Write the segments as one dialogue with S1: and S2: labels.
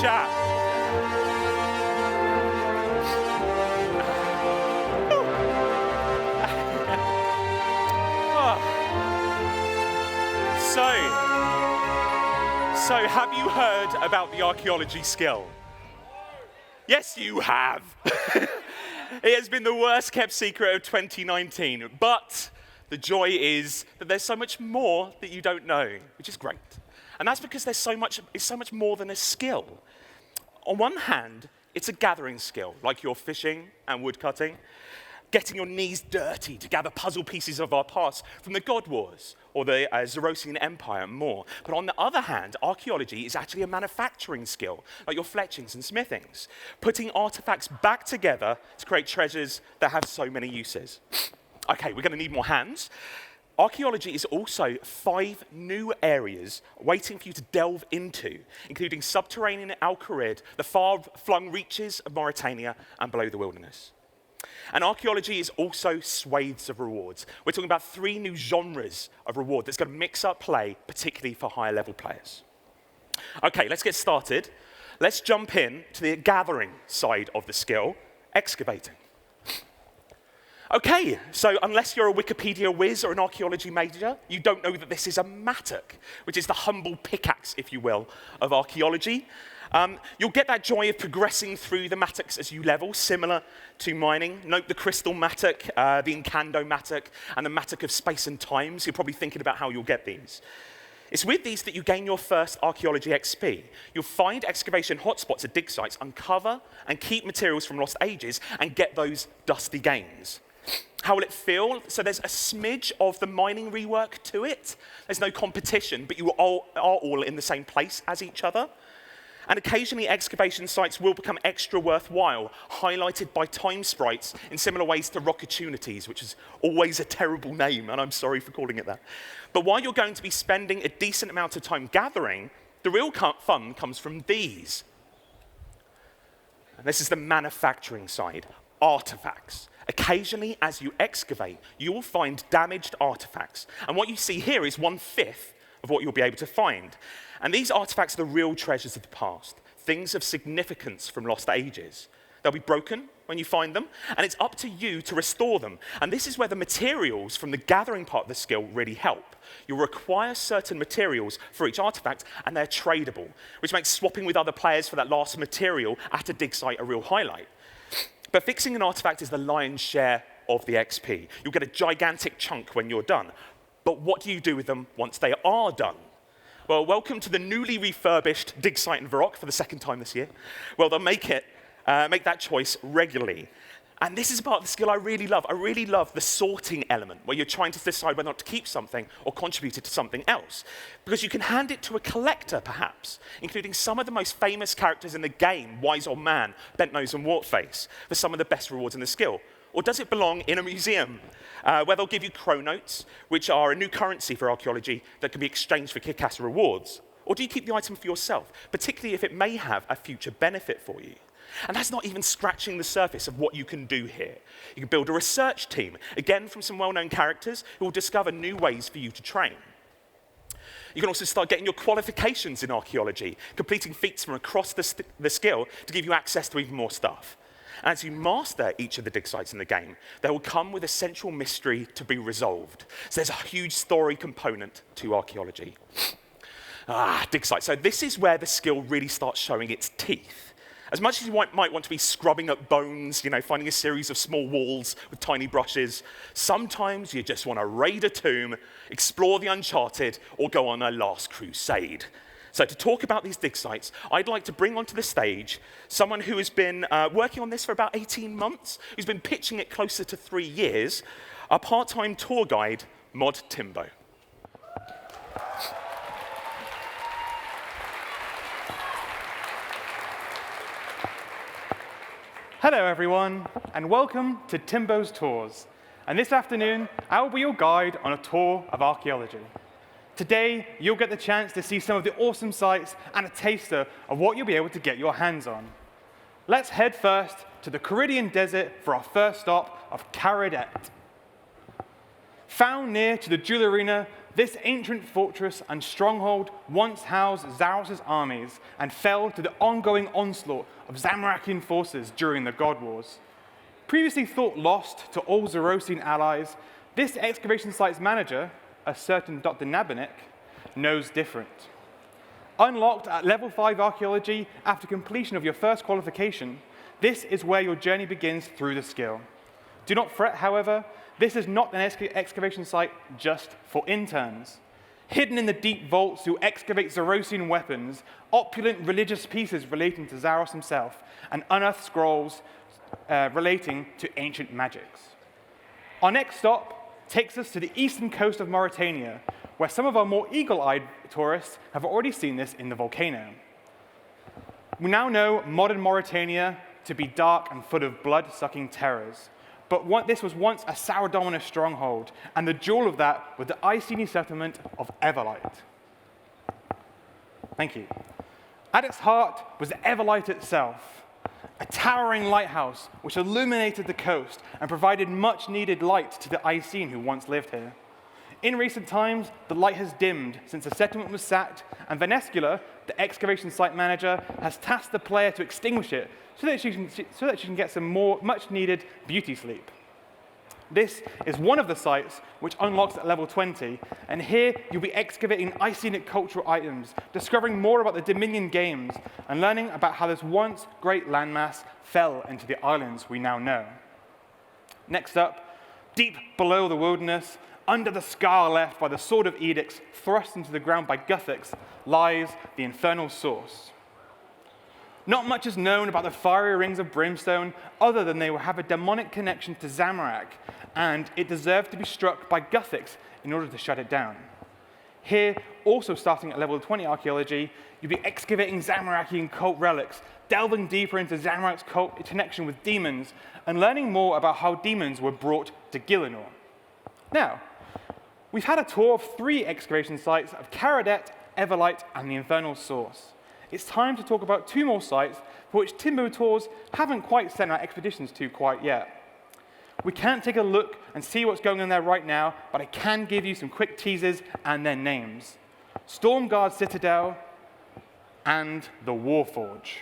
S1: chat. So have you heard about the archaeology skill? Yes, you have. It has been the worst kept secret of 2019, but the joy is that there's so much more that you don't know, which is great. And that's because it's so much more than a skill. On one hand, it's a gathering skill, like your fishing and woodcutting, getting your knees dirty to gather puzzle pieces of our past from the God Wars or the Zoroastrian Empire and more. But on the other hand, archaeology is actually a manufacturing skill, like your fletchings and smithings, putting artifacts back together to create treasures that have so many uses. Okay, we're going to need more hands. Archaeology is also 5 new areas waiting for you to delve into, including subterranean Al-Kharid, the far-flung reaches of Mauritania, and below the wilderness. And archaeology is also swathes of rewards. We're talking about 3 new genres of reward that's going to mix up play, particularly for higher level players. Okay, let's get started. Let's jump in to the gathering side of the skill, excavating. Okay, so unless you're a Wikipedia whiz or an archaeology major, you don't know that this is a mattock, which is the humble pickaxe, if you will, of archaeology. You'll get that joy of progressing through the mattocks as you level, similar to mining. Note the crystal mattock, the incando mattock, and the mattock of space and time. So you're probably thinking about how you'll get these. It's with these that you gain your first archaeology XP. You'll find excavation hotspots at dig sites, uncover and keep materials from lost ages, and get those dusty gains. How will it feel? So there's a smidge of the mining rework to it. There's no competition, but you are all in the same place as each other. And occasionally, excavation sites will become extra worthwhile, highlighted by time sprites in similar ways to Rocketunities, which is always a terrible name, and I'm sorry for calling it that. But while you're going to be spending a decent amount of time gathering, the real fun comes from these. And this is the manufacturing side, artifacts. Occasionally, as you excavate, you will find damaged artifacts. And what you see here is 1/5 of what you'll be able to find. And these artifacts are the real treasures of the past, things of significance from lost ages. They'll be broken when you find them, and it's up to you to restore them. And this is where the materials from the gathering part of the skill really help. You'll require certain materials for each artifact, and they're tradable, which makes swapping with other players for that last material at a dig site a real highlight. But fixing an artifact is the lion's share of the XP. You'll get a gigantic chunk when you're done. But what do you do with them once they are done? Well, welcome to the newly refurbished dig site in Varrock for the 2nd time this year. Well, they'll make that choice regularly. And this is a part of the skill I really love. I really love the sorting element, where you're trying to decide whether or not to keep something or contribute it to something else. Because you can hand it to a collector, perhaps, including some of the most famous characters in the game, Wise Old Man, Bent-Nose and Wartface, for some of the best rewards in the skill. Or does it belong in a museum, where they'll give you chronotes, which are a new currency for archaeology that can be exchanged for kick-ass rewards? Or do you keep the item for yourself, particularly if it may have a future benefit for you? And that's not even scratching the surface of what you can do here. You can build a research team, again from some well-known characters who will discover new ways for you to train. You can also start getting your qualifications in archaeology, completing feats from across the skill to give you access to even more stuff. And as you master each of the dig sites in the game, they will come with a central mystery to be resolved. So there's a huge story component to archaeology. Dig sites. So this is where the skill really starts showing its teeth. As much as you might want to be scrubbing up bones, finding a series of small walls with tiny brushes, sometimes you just want to raid a tomb, explore the uncharted, or go on a last crusade. So to talk about these dig sites, I'd like to bring onto the stage someone who has been working on this for about 18 months, who's been pitching it closer to 3 years, our part-time tour guide, Mod Timbo.
S2: Hello everyone, and welcome to Timbo's Tours. And this afternoon, I will be your guide on a tour of archaeology. Today, you'll get the chance to see some of the awesome sites and a taster of what you'll be able to get your hands on. Let's head first to the Caridian Desert for our first stop of Caradet. Found near to the Gielinor, this ancient fortress and stronghold once housed Zaros's armies and fell to the ongoing onslaught of Zamorakian forces during the God Wars. Previously thought lost to all Zarosian allies, this excavation site's manager, a certain Dr. Nabanik, knows different. Unlocked at level 5 archaeology after completion of your first qualification, this is where your journey begins through the skill. Do not fret, however, this is not an excavation site just for interns. Hidden in the deep vaults, you'll excavate Zarosian weapons, opulent religious pieces relating to Zaros himself, and unearthed scrolls relating to ancient magics. Our next stop takes us to the eastern coast of Mauritania, where some of our more eagle-eyed tourists have already seen this in the volcano. We now know modern Mauritania to be dark and full of blood-sucking terrors. But this was once a Saurodominus stronghold, and the jewel of that was the Iceni settlement of Everlight. Thank you. At its heart was Everlight itself, a towering lighthouse which illuminated the coast and provided much-needed light to the Iceni who once lived here. In recent times, the light has dimmed since the settlement was sacked, and Venescula, the excavation site manager, has tasked the player to extinguish it so that she can get some more much-needed beauty sleep. This is one of the sites which unlocks at level 20, and here you'll be excavating Icenic cultural items, discovering more about the Dominion Games, and learning about how this once great landmass fell into the islands we now know. Next up, deep below the wilderness, under the scar left by the Sword of Edicts thrust into the ground by Guthix, lies the infernal source. Not much is known about the fiery rings of brimstone other than they will have a demonic connection to Zamorak, and it deserved to be struck by Guthix in order to shut it down. Here, also starting at level 20 archaeology, you'll be excavating Zamorakian cult relics, delving deeper into Zamorak's cult connection with demons, and learning more about how demons were brought to Gielinor. Now, we've had a tour of 3 excavation sites of Caradet, Everlight, and the Infernal Source. It's time to talk about 2 more sites for which Timbo Tours haven't quite sent our expeditions to quite yet. We can't take a look and see what's going on there right now, but I can give you some quick teasers and their names. Stormguard Citadel and the Warforge.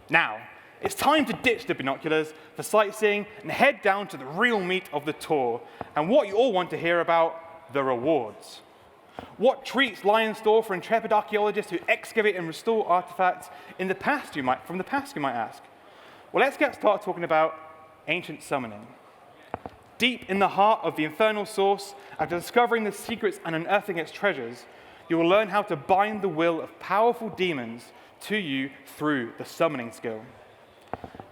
S2: Now, it's time to ditch the binoculars for sightseeing and head down to the real meat of the tour, and what you all want to hear about, the rewards. What treats lie in store for intrepid archaeologists who excavate and restore artifacts from the past, you might ask? Well, let's get started talking about ancient summoning. Deep in the heart of the infernal source, after discovering the secrets and unearthing its treasures, you will learn how to bind the will of powerful demons to you through the summoning skill.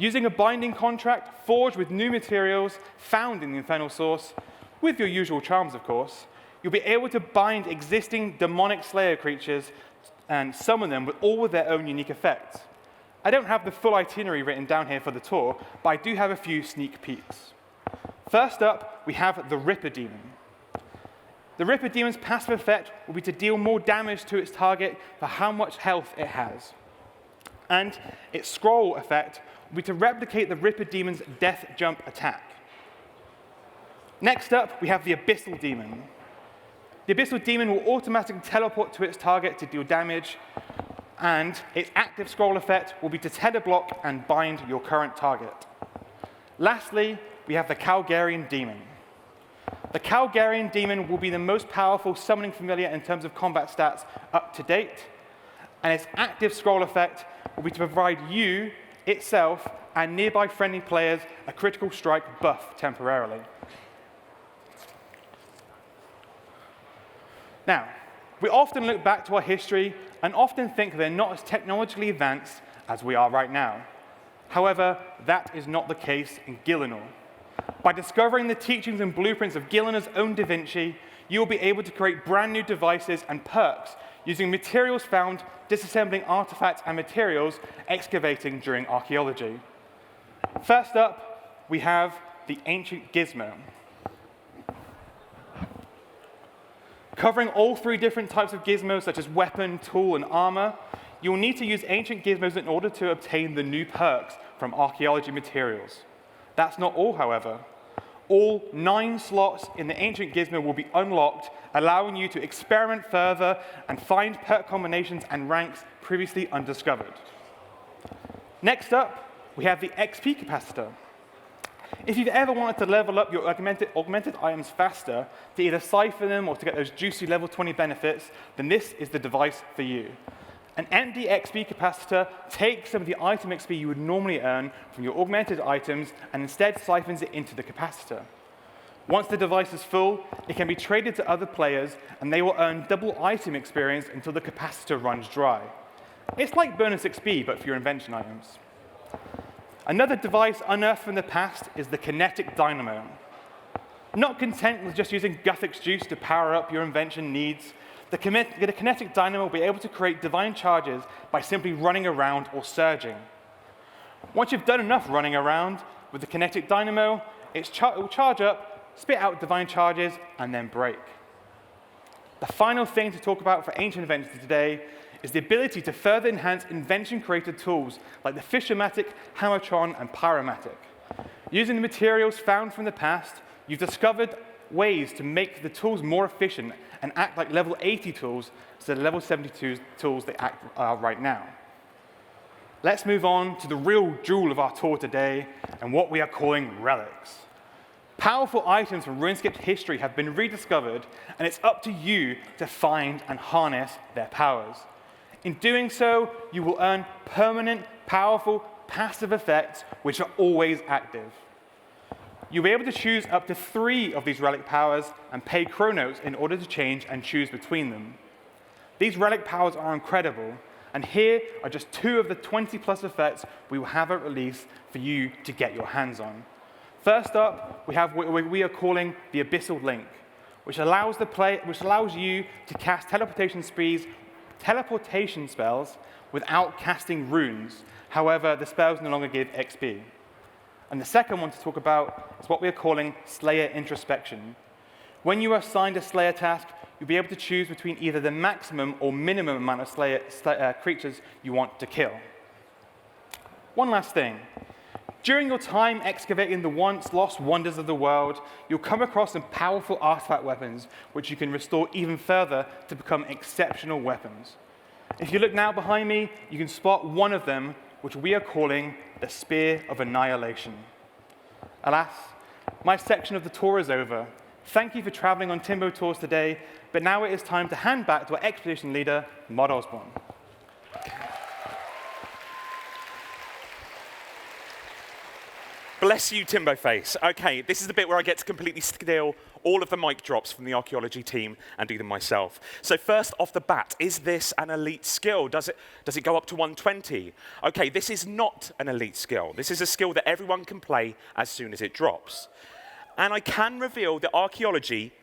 S2: Using a binding contract forged with new materials found in the Infernal Source, with your usual charms, of course, you'll be able to bind existing demonic Slayer creatures and summon them all with their own unique effects. I don't have the full itinerary written down here for the tour, but I do have a few sneak peeks. First up, we have the Ripper Demon. The Ripper Demon's passive effect will be to deal more damage to its target for how much health it has. And its scroll effect will be to replicate the Ripper Demon's death jump attack. Next up, we have the Abyssal Demon. The Abyssal Demon will automatically teleport to its target to deal damage, and its active scroll effect will be to tether block and bind your current target. Lastly, we have the Calgarian Demon. The Calgarian Demon will be the most powerful summoning familiar in terms of combat stats up to date, and its active scroll effect will be to provide you, itself, and nearby friendly players a critical strike buff temporarily. Now, we often look back to our history and often think they're not as technologically advanced as we are right now. However, that is not the case in Gielinor. By discovering the teachings and blueprints of Gielinor's own Da Vinci, you will be able to create brand new devices and perks using materials found disassembling artifacts and materials excavating during archaeology. First up, we have the Ancient Gizmo. Covering all three different types of gizmos, such as weapon, tool, and armor, you'll need to use Ancient Gizmos in order to obtain the new perks from archaeology materials. That's not all, however. All 9 slots in the Ancient Gizmo will be unlocked, allowing you to experiment further and find perk combinations and ranks previously undiscovered. Next up, we have the XP capacitor. If you've ever wanted to level up your augmented items faster, to either siphon them or to get those juicy level 20 benefits, then this is the device for you. An empty XP capacitor takes some of the item XP you would normally earn from your augmented items and instead siphons it into the capacitor. Once the device is full, it can be traded to other players, and they will earn double item experience until the capacitor runs dry. It's like bonus XP, but for your invention items. Another device unearthed from the past is the Kinetic Dynamo. Not content with just using Guthix juice to power up your invention needs, the Kinetic Dynamo will be able to create divine charges by simply running around or surging. Once you've done enough running around with the Kinetic Dynamo, it will charge up, spit out divine charges, and then break. The final thing to talk about for ancient inventions today is the ability to further enhance invention-created tools like the Fishermatic, Hammertron, and Pyromatic. Using the materials found from the past, you've discovered ways to make the tools more efficient and act like level 80 tools instead of level 72 tools they act right now. Let's move on to the real jewel of our tour today and what we are calling relics. Powerful items from RuneScape's history have been rediscovered, and it's up to you to find and harness their powers. In doing so, you will earn permanent, powerful, passive effects which are always active. You'll be able to choose up to 3 of these relic powers and pay chronos in order to change and choose between them. These relic powers are incredible, and here are just 2 of the 20+ effects we will have at release for you to get your hands on. First up, we have what we are calling the Abyssal Link, which allows you to cast teleportation spells without casting runes. However, the spells no longer give XP. And the second one to talk about is what we are calling Slayer Introspection. When you are assigned a Slayer task, you'll be able to choose between either the maximum or minimum amount of creatures you want to kill. One last thing. During your time excavating the once lost wonders of the world, you'll come across some powerful artifact weapons, which you can restore even further to become exceptional weapons. If you look now behind me, you can spot one of them, which we are calling the Spear of Annihilation. Alas, my section of the tour is over. Thank you for traveling on Timbo Tours today, but now it is time to hand back to our expedition leader, Mod Osborne.
S1: Bless you, Timbo Face. Okay, this is the bit where I get to completely steal all of the mic drops from the archaeology team and do them myself. So first off the bat, is this an elite skill? Does it go up to 120? Okay, this is not an elite skill. This is a skill that everyone can play as soon as it drops. And I can reveal that archaeology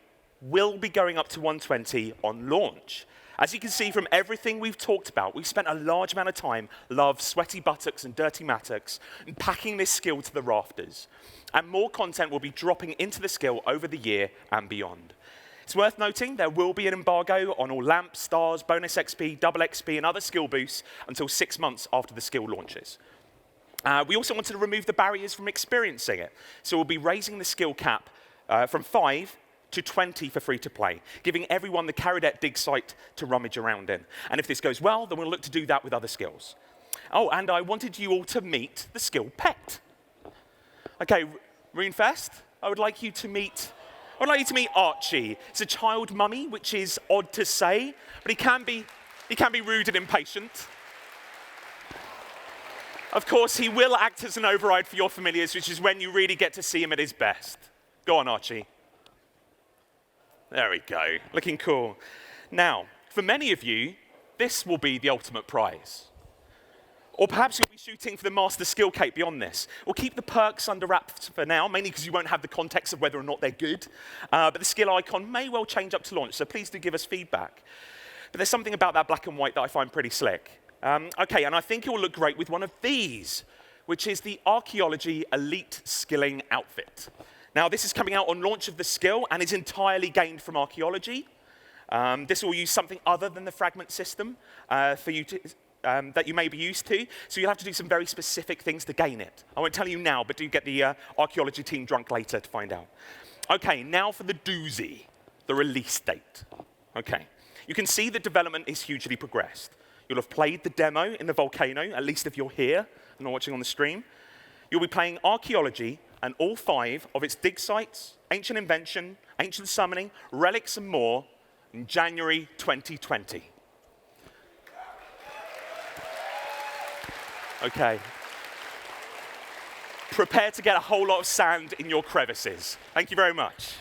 S1: will be going up to 120 on launch. As you can see from everything we've talked about, we've spent a large amount of time, love, sweaty buttocks and dirty mattocks, and packing this skill to the rafters. And more content will be dropping into the skill over the year and beyond. It's worth noting there will be an embargo on all lamps, stars, bonus XP, double XP, and other skill boosts until 6 months after the skill launches. We also wanted to remove the barriers from experiencing it. So we'll be raising the skill cap from 5 to 20 for free to play, giving everyone the Caridette dig site to rummage around in. And if this goes well, then we'll look to do that with other skills. Oh, and I wanted you all to meet the skill pet. Okay, RuneFest, I would like you to meet Archie. It's a child mummy, which is odd to say, but he can be rude and impatient. Of course, he will act as an override for your familiars, which is when you really get to see him at his best. Go on, Archie. There we go, looking cool. Now, for many of you, this will be the ultimate prize. Or perhaps you'll be shooting for the Master Skill Cape beyond this. Or keep the perks under wraps for now, mainly because you won't have the context of whether or not they're good. But the skill icon may well change up to launch, so please do give us feedback. But there's something about that black and white that I find pretty slick. Okay, and I think it will look great with one of these, which is the Archaeology Elite Skilling Outfit. Now, this is coming out on launch of the skill and is entirely gained from archaeology. This will use something other than the fragment system for you to, that you may be used to. So you'll have to do some very specific things to gain it. I won't tell you now, but do get the archaeology team drunk later to find out. Okay, now for the doozy, the release date. Okay, you can see the development is hugely progressed. You'll have played the demo in the volcano, at least if you're here and not watching on the stream. You'll be playing archaeology and all 5 of its dig sites, ancient invention, ancient summoning, relics, and more in January 2020. Okay. Prepare to get a whole lot of sand in your crevices. Thank you very much.